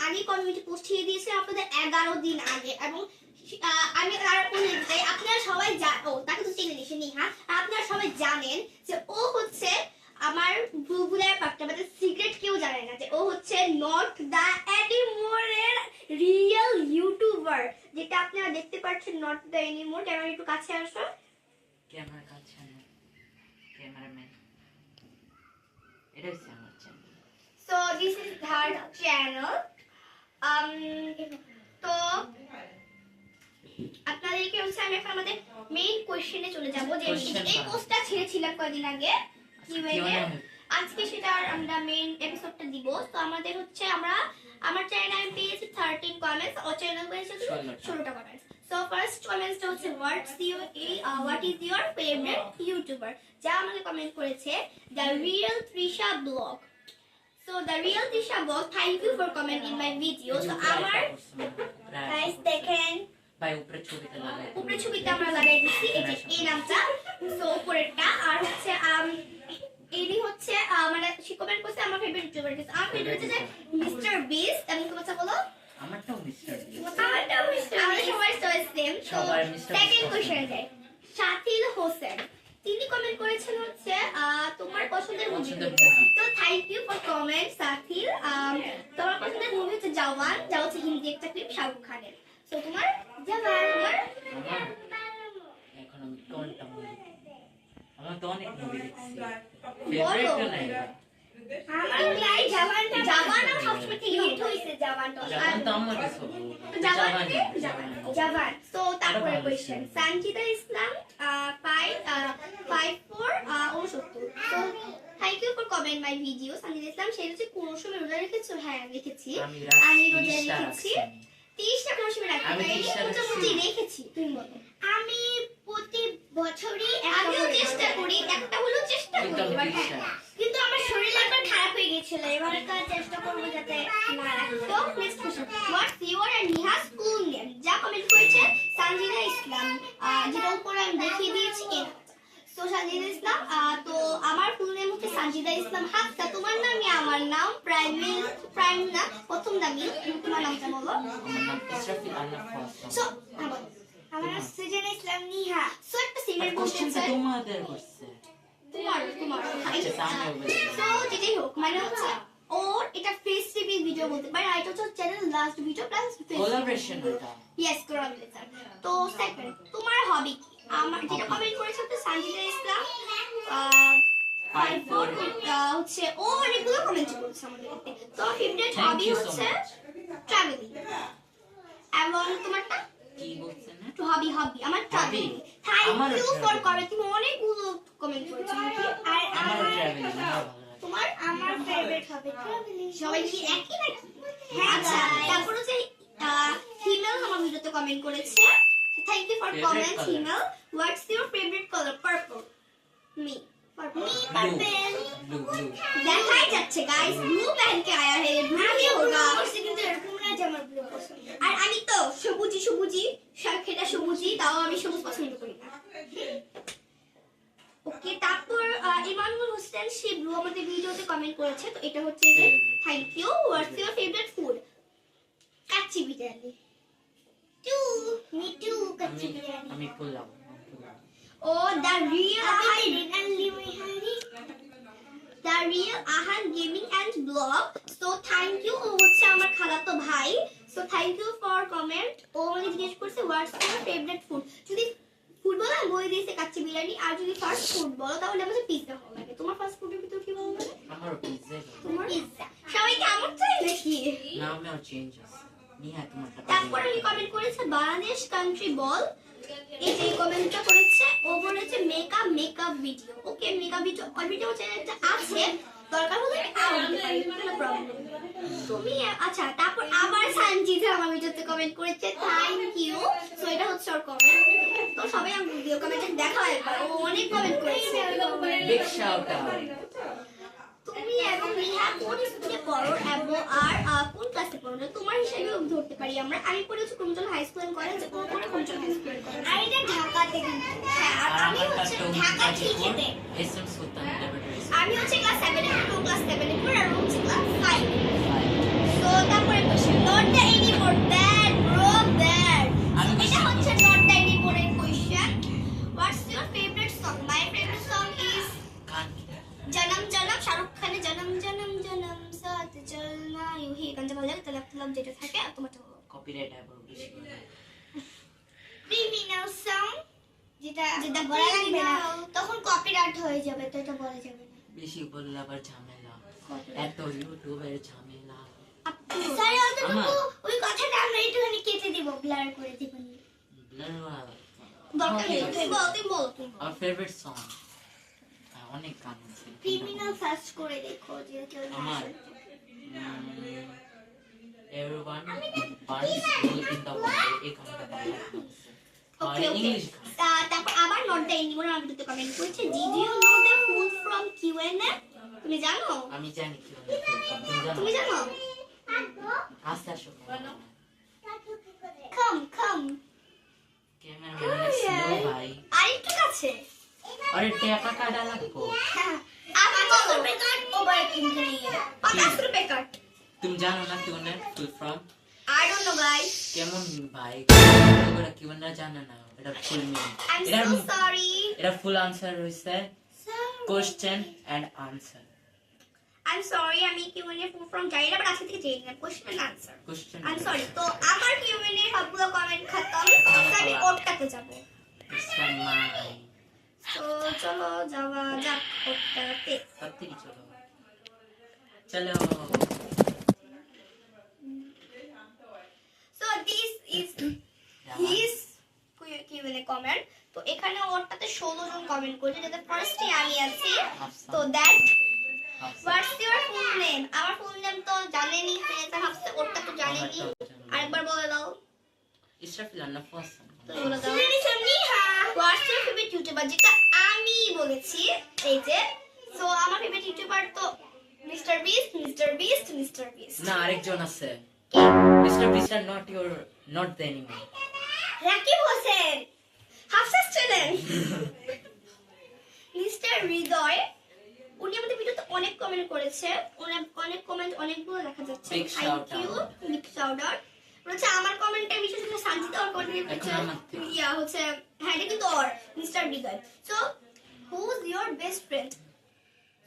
আগে community post দিয়ে দিয়েছে আপনাদের 11 দিন আগে এবং আমি আর বলে দিই আপনারা সবাই তাকে তো চিনে নিছেন নিহা আপনারা সবাই জানেন যে ও হচ্ছে আমার বুলবুলের পাকটা মানে সিক্রেট কেউ জানে না যে ও হচ্ছে নট দা এনিমোর এর রিয়েল ইউটিউবার যেটা আপনারা দেখতে পাচ্ছেন নট দা এনিমোর ক্যামেরা একটু কাছে আসো ক্যামেরা কাছে না ক্যামেরাম্যান এটা হচ্ছে আমার channel so this is her channel তো আপনাদেরকে হচ্ছে আমি এখন আমাদের মেইন কোশ্চেনে চলে যাব যে এই পোস্টটা ছেড়েছিলাম কয়েকদিন আগে কিউএনএ আজকে সেটা আমরা মেইন এপিসোডটা দিব তো আমাদের হচ্ছে আমার চ্যানেলে আমি পেয়েছি 13 কমেন্টস ও চ্যানেল পেয়েছি 16টা কমেন্টস সো ফার্স্ট কমেন্টসটা হচ্ছে what is your favourite YouTuber যা আমাকে কমেন্ট করেছে the real Trisha blog so the real Trisha blog thank you for comment in my video so আমার গাইস দেখেন ভাই উপরে ছবিতে আমরা লাগাই দিচ্ছি এই নামটা সো উপরেরটা আর হচ্ছে এডি হচ্ছে মানে সে কমেন্ট করছে আমার ফেভারিট ইউটিউবার আমার ফেভারিট হচ্ছে মিস্টার বিস এবং তোমার বলো আমারটাও মিস্টার বিস আমাদের সবার চয়েস সেম সবার মিস্টার সেকেন্ড কোশ্চেন যায় শাকিল হোসেন তিনি কমেন্ট করেছেন হচ্ছে তোমার পছন্দের মুভি তো thank you for comment Shakil তোমার পছন্দের মুভি হচ্ছে জওয়ান যা হচ্ছে হিন্দি একটা ক্লিপ শাহরুখ খানের সো তোমার জওয়ান এখন আমি কোনটা মুভি আমার তো অনেক মুভি দেখছি ফেভারিট নাই আমার লাই জওয়ান আর সবসময় হিট হইছে জওয়ান তো আমার কাছে জওয়ান সো তারপরে question Sanjida Islam 5469 so thank you for comment my video Sanjida Islam সেই হচ্ছে কোন সময় রোজা রেখেছো হ্যাঁ রেখেছি আমি রোজা রেখেছি 30টা কোন সময় রাখি মোটামুটি রেখেছি তুমি বলো আমি প্রতি বছরই আমিও চেষ্টা করি একটা হলো চেষ্টা করি কিন্তু আমার শরীর একবার খারাপ হয়ে গিয়েছিল এবারে তো চেষ্টা করব যাতে না রাখি তো next question what's your and Niha school name যা কমেন্ট করেছে সঞ্জিদা ইসলাম যেটা উপরে আমি দেখিয়ে দিয়েছি সো সঞ্জিদা ইসলাম তো আমার ফুল নেম হচ্ছে সঞ্জিদা ইসলাম হাফসা তোমার নামই আমার নাম প্রাইম না প্রথম নামই তোমার নামটা বলো আমার নাম ইসরাফিল আল্লাহ ফাসা সো আমার নাম সুজানা ইসলাম নিহা সো একটা সিনিয়র কোশ্চেন স্যার তোমাদের করছে তোমার আচ্ছা সামনে বলে সো যেটাই হোক মানে হচ্ছে ওর এটা ফেস রিভিল ভিডিও বলতে পারে আর এটা হচ্ছে channel last video plus collaboration এটা ইয়েস কোলাবোরেশন তো সেকেন্ড তোমার হবি কি আমার যেটা কমেন্ট করেছে হচ্ছে সঞ্জিদা ইসলাম 54 হচ্ছে ও অনেকগুলো কমেন্ট করেছে আমাদের তো ফেভারিট হবি হচ্ছে ট্রাভেলিং এবং তোমারটা কি বলছেন না হবি আমার travelling thank you for comment তুমি অনেকগুলো কমেন্ট করেছো আর আমার ট্রাভেলিং তোমার আমার ফেভারিট হবে ট্রাভেলিং সবাই কি একই নাকি আচ্ছা তারপর হচ্ছে হিমেল আমার ভিডিওতে কমেন্ট করেছে thank you for comment Himel what's your favourite colour purple me purple দেখাই যাচ্ছে गाइस ब्लू पहन के आया है ब्लू ही होगा उससे কিন্তু এরকম না যে আমার ব্লু পছন্দ আর আমি তো সবুজি শার্কেটা সবুজি তাও আমি সবুজ পছন্দ করি না ওকে তারপর ইমানুল হোসেন সে ব্লু আমাদের ভিডিওতে কমেন্ট করেছে তো এটা হচ্ছে যে thank you what's your favourite food kacchi biryani too kacchi biryani আমি pulao Oh, the real Ahan Gaming and Blog. So thank you. ও হচ্ছে আমার খালাতো ভাই. So thank you for comment. ও মানে জিজ্ঞেস করছে what's your favorite food? যদি ফুড বলো বই দিয়েছে কাচ্চি বিরিয়ানি আর যদি ফাস্ট ফুড বলো তাহলে আমাদের পিৎজা ভালো লাগে. তোমার ফাস্ট ফুডের ভিতর কি ভালো লাগে? আমার পিৎজা. তোমার পিৎজা. সবাই কি আমার চাই নাকি? না আমি চেঞ্জ আছে. নিহা তোমার তারপর আমি কমেন্ট করেছে বাংলাদেশ কান্ট্রি বল. এই যে কমেন্টটা করেছে ও বলেছে মেকআপ ভিডিও ওকে মেকআপ ভিডিও অলরেডি আমার চ্যানেলটা আছে দরকার হলে আমি আনতে পারি কোনো প্রবলেম তুমি আচ্ছা তারপর আবার সঞ্জিদা আমার ভিডিওতে কমেন্ট করেছে থ্যাংক ইউ সো এটা হচ্ছে ওর কমেন্ট তো সবাই আমার ভিডিও কমেন্টে দেখা একবার ও অনেক কমেন্ট করেছে বিগ শাউট আউট তুমি এবং নিহা কোন স্কুলে পড়ো এবং আর কোন ক্লাসে পড়ো তোমার হিসাবে ধরতে পারি আমরা আমি পড়েছি কুমচল হাই স্কুল এন্ড কলেজ ও পড়ে কুমচল হাই স্কুল আর এটা ঢাকাতে হ্যাঁ আর আমি হচ্ছে ঢাকা ঠিকইতে এসএম সুলতান আমি হচ্ছে ক্লাস 7 এ ক্লাস 7 এ পড়ি আর ও হচ্ছে ক্লাস 5 তো তারপরে কোশ্চেন মানে জনম জনম জনম সাথ চলনা ইউহি গানটা ভালো লাগে তাহলে আপনার যেটা থাকে আর তোমারটা বলো। কপিরাইট আবার বেশি করে। ক্রিমিনাল সং যেটা যেটা বলা লাগবে না তখন কপিরাইট হয়ে যাবে তো এটা বলা যাবে না বেশি বললে আবার ঝামেলা, এত ইউটিউবের ঝামেলা। সরি অতটুকু আমার- ওই কথাটা আমরা একটুখানি কেটে দিব ব্লার করে দিব দরকার নেই Okay. তুমি বলো তুমি বলো তুমি বলো। আমার ফেভারিট সং, অনেক গান আছে। ক্রিমিনাল সার্চ করে দেখো যে কেউ আমার everyone burns whole in the world, এই গানটা ভালো লাগে। আর ওকে ওকে ইংলিশ তারপর আবার নট দ্য এনিমোর আমি দুটো কমেন্ট করেছে did you know the full from QnA তুমি জানো আমি জানি কি হলো, তুমি জানো আস্তে আসো কাম কাম ক্যামেরা স্লো ভাই। আরেকটু কাছে আরে টাকা কাটা লাগবো। আবার বলো কাট ওভার কিনকে নিয়ে 50 রুপে কাট তুমি জানো না কি ওনে full from I don't know guys কেমন ভাই, ওরা কি ওনে জানে না এটা full meaning. I am so sorry এটা ফুল আনসার হইছে question and answer. I am sorry আমি কিউএনএ ফুল ফ্রম জানি না বাট আজকে থেকে জেনে নিলাম question and answer question I am sorry তো আমার কিউএনএ সবগুলো কমেন্ট খতম আমি ওটাতে যাব ইটস মাই তো চলো যাওয়া যাক ওটাতে তাড়াতাড়ি চলো চলো। So this is his Q&A comment. তো এখানে ওরটাতে 16 জন কমেন্ট করেছে যাতে ফার্স্টে আমি আছি। তো that what's your full name? আমার ফুল নেম তো জানেনই ফ্রেন্ডস হাফসে ওরটা তো জানেনই। আরেকবার বলে দাও। ইসরাফিল আন্না ফাসান তো বলে দাও। What's your favorite YouTuber? যেটা আমি বলেছি এই যে সো আমার ফেভারিট ইউটিউবার তো mister Beast mister Beast mister Beast না আরেকজন আছে মিস্টার বিস্টার not the enemy. Rakib Hossain Hafsa student mister Hridoy উনি আমাদের ভিডিওতে অনেক কমেন্ট করেছে অনেক কমেন্ট অনেকগুলো দেখা যাচ্ছে Big shout thank you out. Big shout out হচ্ছে আমার কমেন্টে বিশেষ করে শান্তিতে ওর কমেন্ট এখন আমার থেকে। ইয়া হচ্ছে হ্যাঁ এটা কিন্তু ওর mister Hridoy so who is your best friend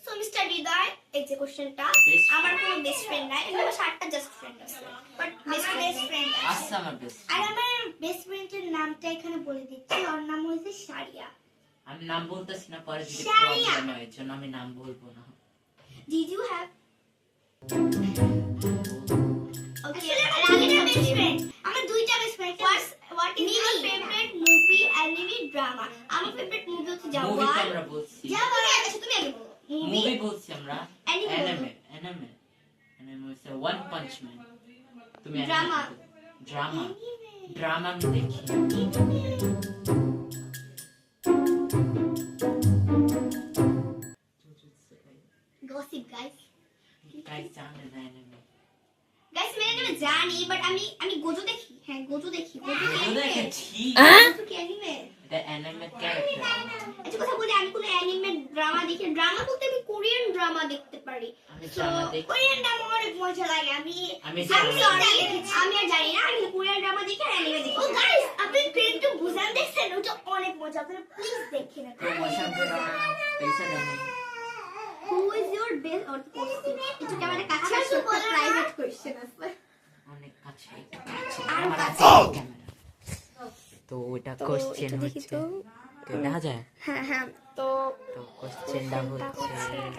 so mister Hridoy এই যে কোশ্চেনটা Best আমার কোনো বেস্ট ফ্রেন্ড নাই আমার 7টা জাস্ট ফ্রেন্ড আছে বাট বেস্ট ফ্রেন্ড আচ্ছা আমার বেস্ট আর আমার বেস্ট ফ্রেন্ডের নামটা এখানে বলে দিচ্ছি ওর নাম হচ্ছে সারিয়া আমি নাম বলতেছি না পরে যদি শারিয়া। প্রবলেম হয় এজন্য আমি নাম বলবো না। Did you have Okay, আসলে আমার দুইটা বেস্ট ফ্রেন্ড আমার দুইটা best friend what is your favorite movie, anime, drama? আমার favorite movie হচ্ছে মুভি তো জাওয়ান। আমরা বলছি, আচ্ছা তুমি আগে বলো। মুভি Movie, বলছি আমরা। Anime অ্যানিমে অ্যানিমে হচ্ছে ওয়ান পাঞ্চ ম্যান। তুমি Drama. ড্রামা আমি দেখি। gossip guys. গাইস জানে না অ্যানিমে Guys, मैं জানি but আমি গোজো দেখি। হ্যাঁ গোজো দেখি। গোজো কি আমি anime? দেখেছি গোজো কি anime? এটা অ্যানিমে ক্যারেক্টার। আচ্ছা কথা বলি আমি কোনো অ্যানিমে ড্রামা দেখি ড্রামা বলতে আমি কোরিয়ান ড্রামা দেখতে পারি আমি ড্রামা দেখি। কোরিয়ান ড্রামা অনেক মজা লাগে আমি আমি জানি sorry, আমি আর জানি না আমি কোরিয়ান ড্রামা দেখি আর অ্যানিমে দেখি ও গাইস আপনি একটু বুঝান দেখছেন ওটা অনেক মজা আপনারা প্লিজ দেখেন এটা। প্রমোশন করে পয়সা দেন। Who is your best or question? একটু ক্যামেরা কাছে আমার আসো তো বলো না। প্রাইভেট কোশ্চেন আছে অনেক কাছে আর আমার কাছে। ক্যামেরা। তো ওটা তো কোশ্চেন এটা দেখি হচ্ছে তো। তো দেখা যায় হ্যাঁ হ্যাঁ তো তো কোশ্চেনটা হচ্ছে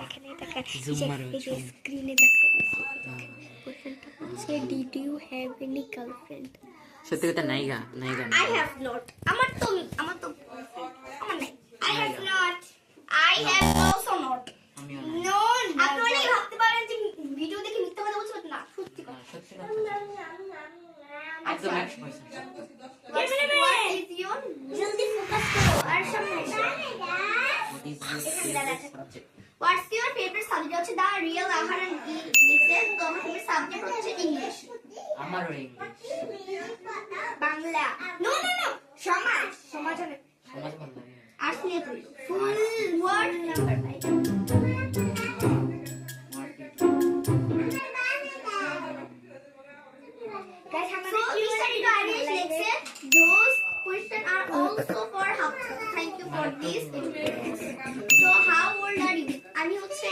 দেখেন এই দেখেন Zoom মারো, এই যে zoom। স্ক্রিনে দেখাই কোশ্চেনটা হচ্ছে did you have any girlfriend সত্যি কথা নাইগা I have not আমার তো boyfriend আমার নাই I have not I have also not আমিও no আপনারা ভাবতে পারেন যে ভিডিও দেখে মিথ্যা কথা বলছি but না সত্যি কথা সত্যি কথা একদম 100%। What is your জলদি ফোকাস করো আর সামনে এসো What is your favorite subject? What's your favorite subject হচ্ছে দা রিয়েল আহার এন্ড লিসেন তো আমার favorite subject হচ্ছে ইংলিশ আমারও ইংলিশ। বাংলা নো সমাজ অনেক সমাজ ভালো লাগে। আর্টস নিয়ে পড়ি ফুল ওয়ার্ড নাম্বার 5 গাইস So, আমাদের Mr. Ganesh lecture, those questions are also for Hafsa. Thank you for this. So, how old are you? আমি হচ্ছে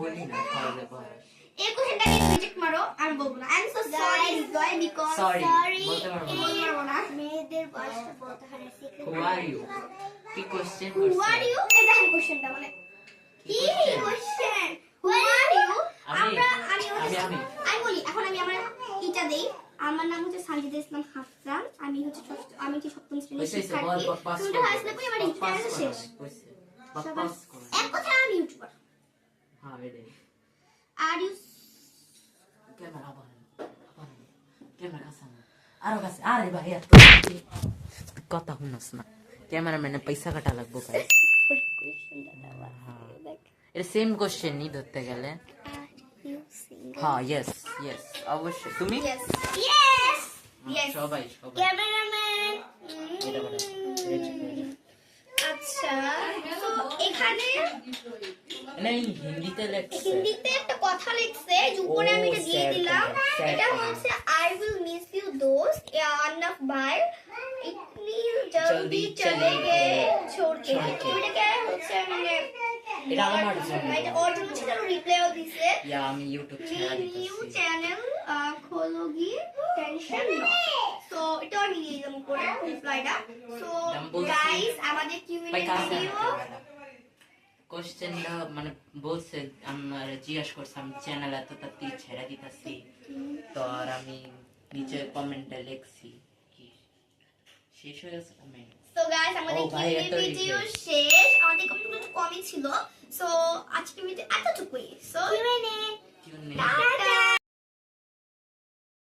বলি না সহজে বল এই কোশ্চেনটাকে রিজেক্ট মারো আমি বলবো না I am so sorry Hriday because sorry Sorry. বলতে পারবো না বলতে পারবো না মেয়েদের বয়সটা বলতে হয় সিক্রেট হু আর ইউ কি কোশ্চেন হু করছে আর ইউ এটা কোশ্চেনটা মানে কি কি question? Question who are you আমি আমি বলি এখন আমি আমার এটা দেই আমার নাম হচ্ছে সানজিদা ইসলাম হাফসান আমি হচ্ছে আমি কি সপ্তম শ্রেণীর কইছে বল শিক্ষার্থী পাস তুমি হাই স্কুলে পড়ি আমার ইন্টারনেট শেষ কইছে পাস করো এক কথা আমি ইউটিউবার হ্যাঁ এডে আর ইউ ক্যামেরা বন্ধ ক্যামেরা কাছে আরো কাছে আরে ভাই এত কথা শুনছ না ক্যামেরাম্যানে পয়সা কাটা লাগবো গাইস এটা সেম কোশ্চেন নি ধরতে গেলে হ্যাঁ ইয়েস ইয়েস অবশ্যই তুমি ইয়েস ইয়েস ইয়েস সবাই সবাই ক্যামেরাম্যান এটা বড় আচ্ছা তো এখানে না হিন্দিতে লেখছে হিন্দিতে একটা কথা লিখছে যে উপরে আমি এটা দিয়ে sad দিলাম কথা, sad এটা কথা। হচ্ছে আই উইল মিস ইউ দোস্ত আন্নাফ ভাই ইতনি জলদি চলে গে ছোড় কে এটাকে হচ্ছে মানে এটা আমার জন্য এটা ওর জন্য ছিল রিপ্লাইও দিছে ইয়া আমি ইউটিউব ছেড়ে নিউ দিতেছি চ্যানেল খোলোগি টেনশন নো সো এটা আমি দিয়ে দিলাম উপরে রিপ্লাইটা সো আমি বলছি- গাইস আমাদের কিউএনএ ভাই কাছে ভিডিও কোশ্চেনটা মানে বলছে আমার জিজ্ঞেস করছে আমি চ্যানেল এত তাড়াতাড়ি ছেড়ে দিতেছি তো আর আমি নিচে কমেন্টে লিখছি কি শেষ হয়ে গেছে কমেন্ট সো গাইস আমাদের ও ভাই, কিউএনএ এত ভিডিও request। শেষ আমাদের কমেন্টগুলো একটু কমই ছিল সো আজকে ভিডিও এতটুকুই সো কিউএনএ টিউন নেই টাটা